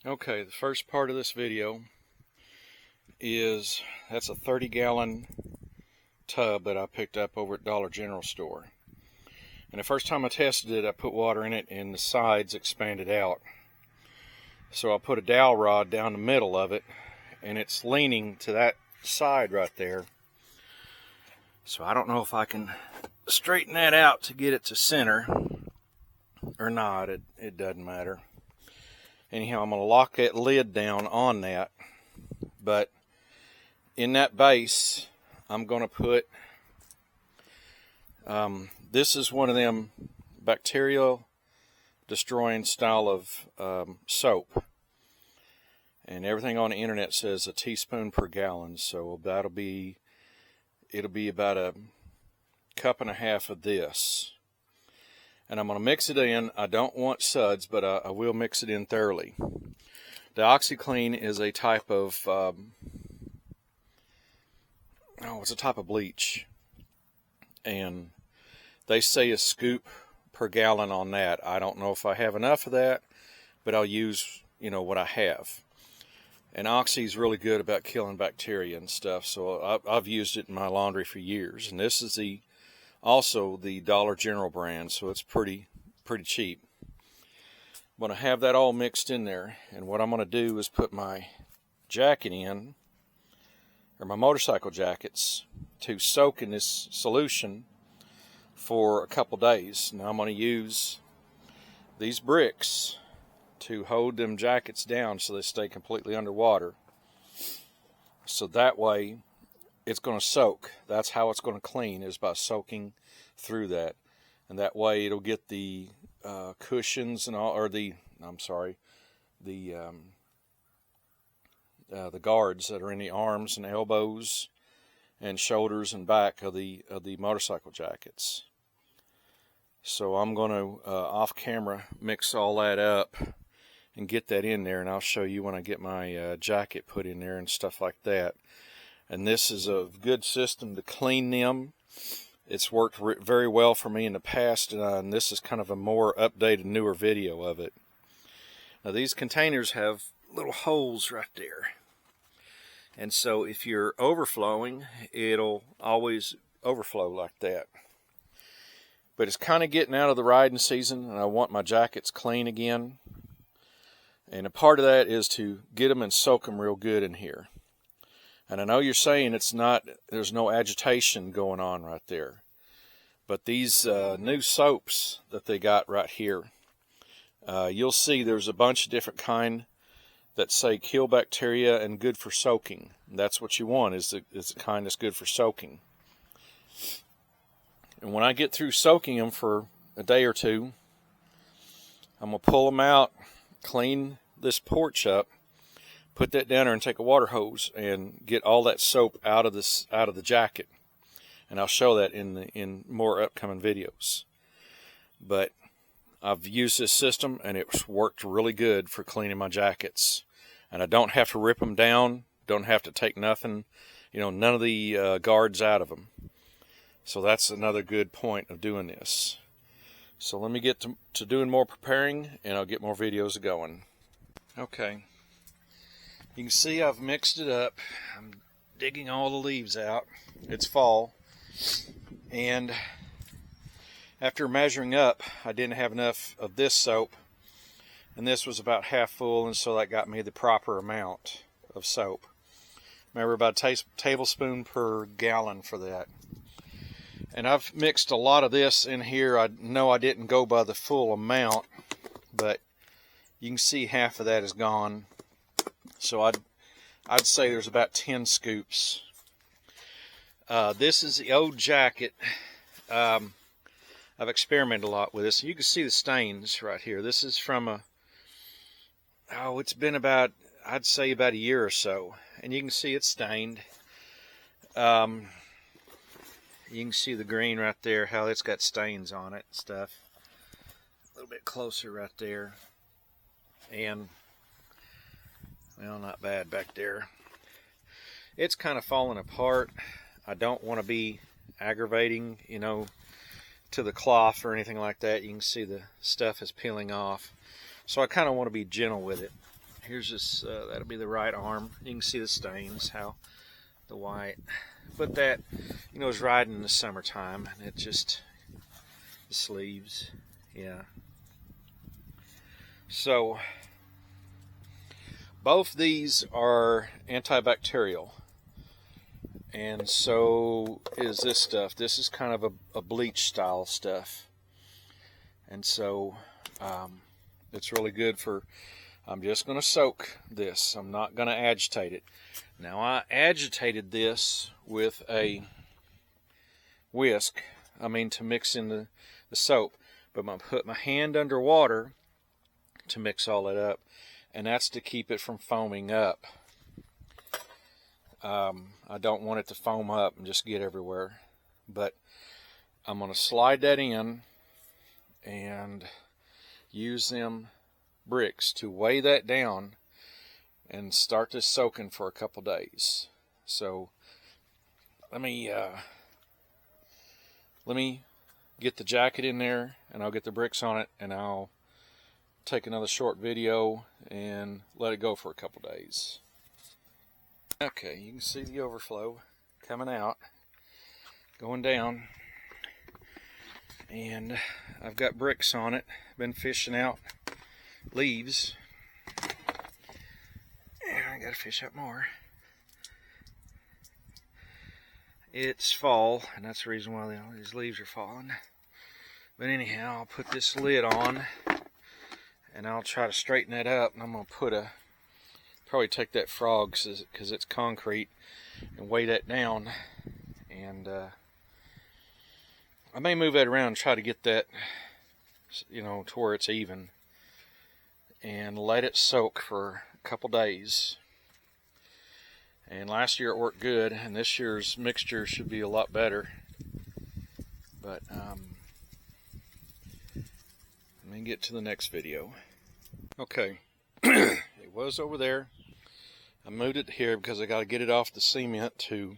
Okay, the first part of this video is, that's a 30-gallon tub that I picked up over at Dollar General store. And the first time I tested it, I put water in it and the sides expanded out. So I put a dowel rod down the middle of it, and it's leaning to that side right there. So I don't know if I can straighten that out to get it to center or not. It doesn't matter. Anyhow, I'm going to lock that lid down on that. But in that base, I'm going to put, this is one of them bacterial destroying style of soap. And everything on the internet says a teaspoon per gallon. So it'll be about a cup and a half of this. And I'm going to mix it in. I don't want suds, but I will mix it in thoroughly. The oxi-clean is a type of, it's a type of bleach. And they say a scoop per gallon on that. I don't know if I have enough of that, but I'll use, what I have. And Oxy is really good about killing bacteria and stuff, so I've used it in my laundry for years. And this is also the Dollar General brand, so it's pretty cheap. I'm going to have that all mixed in there, and what I'm going to do is put my jacket in, or my motorcycle jackets, to soak in this solution for a couple days. Now I'm going to use these bricks to hold them jackets down so they stay completely underwater. So that way it's going to soak. That's how it's going to clean, is by soaking through that. And that way it'll get the cushions and all, or the guards that are in the arms and elbows and shoulders and back of the motorcycle jackets. So I'm going to off camera mix all that up and get that in there, and I'll show you when I get my jacket put in there and stuff like that. And this is a good system to clean them. It's worked very well for me in the past, and this is kind of a more updated, newer video of it. Now these containers have little holes right there, and so if you're overflowing, it'll always overflow like that. But it's kind of getting out of the riding season, and I want my jackets clean again. And a part of that is to get them and soak them real good in here. And I know you're saying there's no agitation going on right there. But these new soaps that they got right here, you'll see there's a bunch of different kind that say kill bacteria and good for soaking. And that's what you want, is the kind that's good for soaking. And when I get through soaking them for a day or two, I'm going to pull them out, clean this porch up, put that down there and take a water hose and get all that soap out of the jacket. And I'll show that in more upcoming videos. But I've used this system and it's worked really good for cleaning my jackets. And I don't have to rip them down, don't have to take nothing, none of the guards out of them. So that's another good point of doing this. So let me get to doing more preparing, and I'll get more videos going. Okay, you can see I've mixed it up. I'm digging all the leaves out. It's fall, and after measuring up, I didn't have enough of this soap, and this was about half full, and so that got me the proper amount of soap. Remember, about a tablespoon per gallon for that. And I've mixed a lot of this in here. I know I didn't go by the full amount, but you can see half of that is gone. So I'd say there's about 10 scoops. This is the old jacket. I've experimented a lot with this. You can see the stains right here. This is from it's been about, I'd say about a year or so. And you can see it's stained. You can see the green right there, how it's got stains on it and stuff. A little bit closer right there. And, well, not bad back there. It's kind of falling apart. I don't want to be aggravating, to the cloth or anything like that. You can see the stuff is peeling off. So I kind of want to be gentle with it. here's just, that'll be the right arm. You can see the stains, how the white. But that, you know, is riding in the summertime, and it just, the sleeves, yeah. So, both these are antibacterial. And so is this stuff. This is kind of a bleach style stuff. And so it's really good for, I'm just going to soak this. I'm not going to agitate it. Now I agitated this with a whisk, to mix in the soap. But I'm going to put my hand under water to mix all that up. And that's to keep it from foaming up. I don't want it to foam up and just get everywhere. But I'm going to slide that in and use them bricks to weigh that down and start this soaking for a couple days. So let me get the jacket in there, and I'll get the bricks on it, and I'll take another short video and let it go for a couple days. Okay, you can see the overflow coming out, going down, and I've got bricks on it. Been fishing out leaves, and I gotta fish out more. It's fall, and that's the reason why all these leaves are falling. But anyhow, I'll put this lid on, and I'll try to straighten that up, and I'm gonna put probably take that frog, because it's concrete, and weigh that down, and I may move that around and try to get that, to where it's even, and let it soak for a couple days. And last year it worked good, and this year's mixture should be a lot better. But let me get to the next video. Okay, it was over there. I moved it here because I got to get it off the cement to,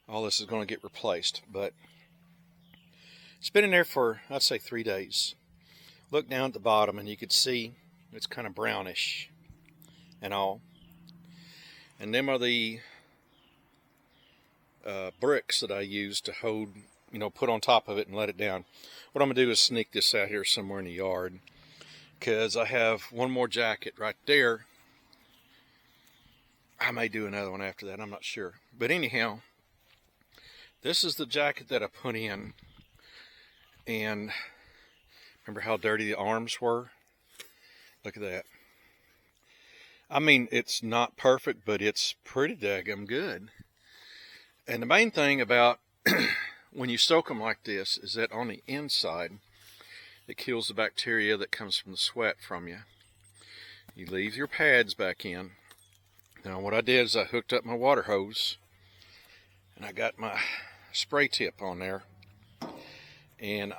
all this is going to get replaced. But it's been in there for, I'd say, 3 days. Look down at the bottom and you could see it's kind of brownish and all. And them are the bricks that I use to hold, put on top of it and let it down. What I'm going to do is sneak this out here somewhere in the yard, because I have one more jacket right there. I may do another one after that, I'm not sure. But anyhow, this is the jacket that I put in. And remember how dirty the arms were? Look at that. It's not perfect, but it's pretty daggum good. And the main thing about when you soak them like this is that on the inside, it kills the bacteria that comes from the sweat from you. You leave your pads back in. Now what I did is I hooked up my water hose, and I got my spray tip on there. And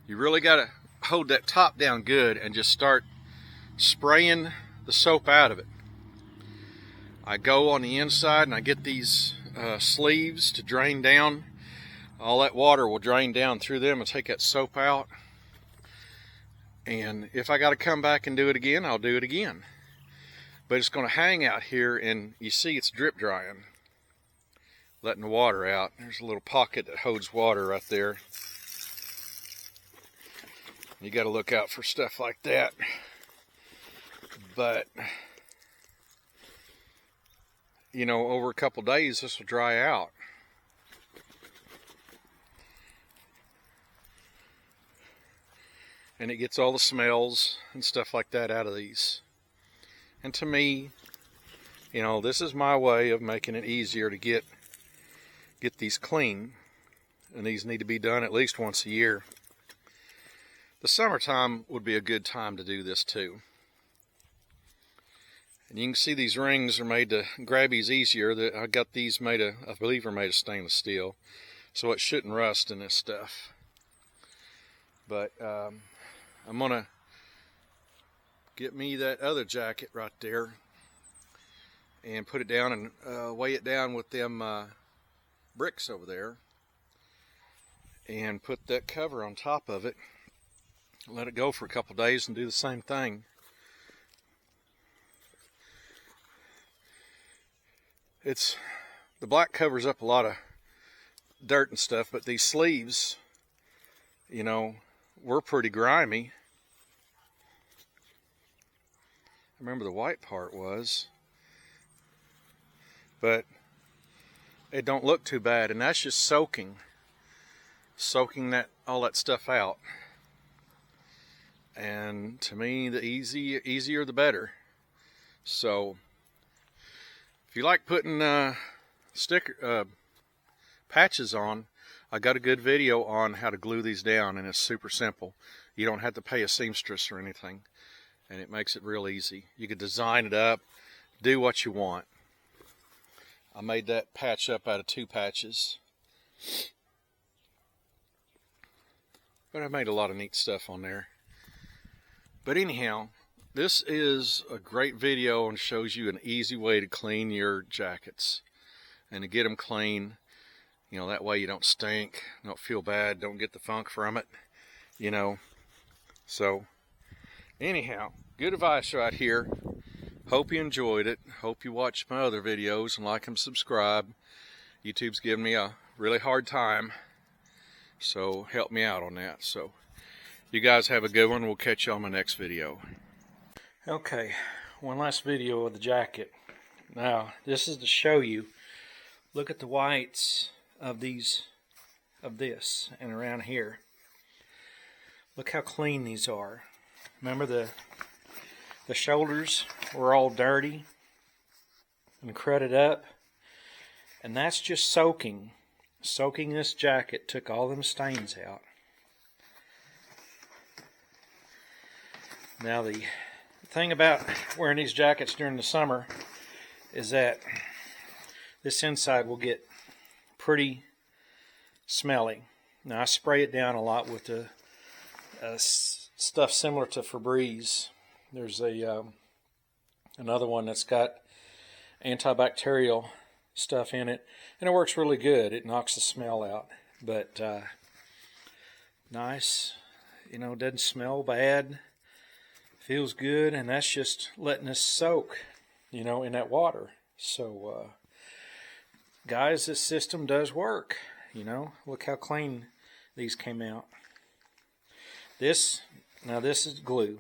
you really got to hold that top down good and just start spraying the soap out of it. I go on the inside and I get these sleeves to drain down. All that water will drain down through them and take that soap out. And if I got to come back and do it again, I'll do it again. But it's going to hang out here, and you see it's drip drying, letting the water out. There's a little pocket that holds water right there. You got to look out for stuff like that. But over a couple days this will dry out. And it gets all the smells and stuff like that out of these. And to me, this is my way of making it easier to get these clean. And these need to be done at least once a year. The summertime would be a good time to do this too. And you can see these rings are made to grab these easier. I got these I believe are made of stainless steel. So it shouldn't rust in this stuff. But I'm going to get me that other jacket right there and put it down and weigh it down with them bricks over there, and put that cover on top of it, let it go for a couple days, and do the same thing the black covers up a lot of dirt and stuff, but these sleeves, you know, were pretty grimy. I remember the white part was, but it don't look too bad, and that's just soaking all that stuff out. And to me, the easier the better. So if you like putting patches on, I got a good video on how to glue these down, and it's super simple. You don't have to pay a seamstress or anything, and it makes it real easy. You could design it up, do what you want. I made that patch up out of 2 patches. But I made a lot of neat stuff on there. But anyhow, this is a great video and shows you an easy way to clean your jackets and to get them clean. You know, that way you don't stink, don't feel bad, don't get the funk from it, you know. So anyhow, good advice right here. Hope you enjoyed it. Hope you watch my other videos and like and subscribe. YouTube's giving me a really hard time, so help me out on that. So you guys have a good one. We'll catch you on my next video. Okay, one last video of the jacket. Now, this is to show you, look at the whites of this and around here. Look how clean these are. Remember the shoulders were all dirty and crudted up, and that's just soaking this jacket took all them stains out. Now the thing about wearing these jackets during the summer is that this inside will get pretty smelly. Now I spray it down a lot with the stuff similar to Febreze. There's another one that's got anti-bacterial stuff in it, and it works really good. It knocks the smell out, but nice, you know, doesn't smell bad, feels good, and that's just letting us soak, you know, in that water. So guys, this system does work. You know, look how clean these came out. This is glue.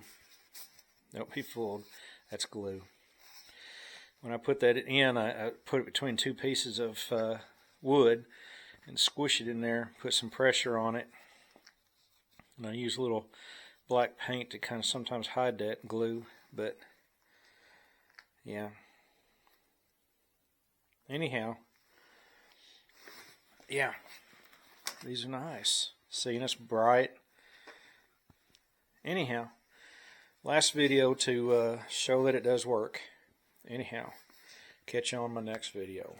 Don't be fooled, that's glue. When I put that in, I put it between 2 pieces of wood and squish it in there, put some pressure on it. And I use a little black paint to kind of sometimes hide that glue, but yeah. Anyhow, yeah, these are nice. See, and it's bright. Anyhow, last video to show that it does work. Anyhow, catch you on my next video.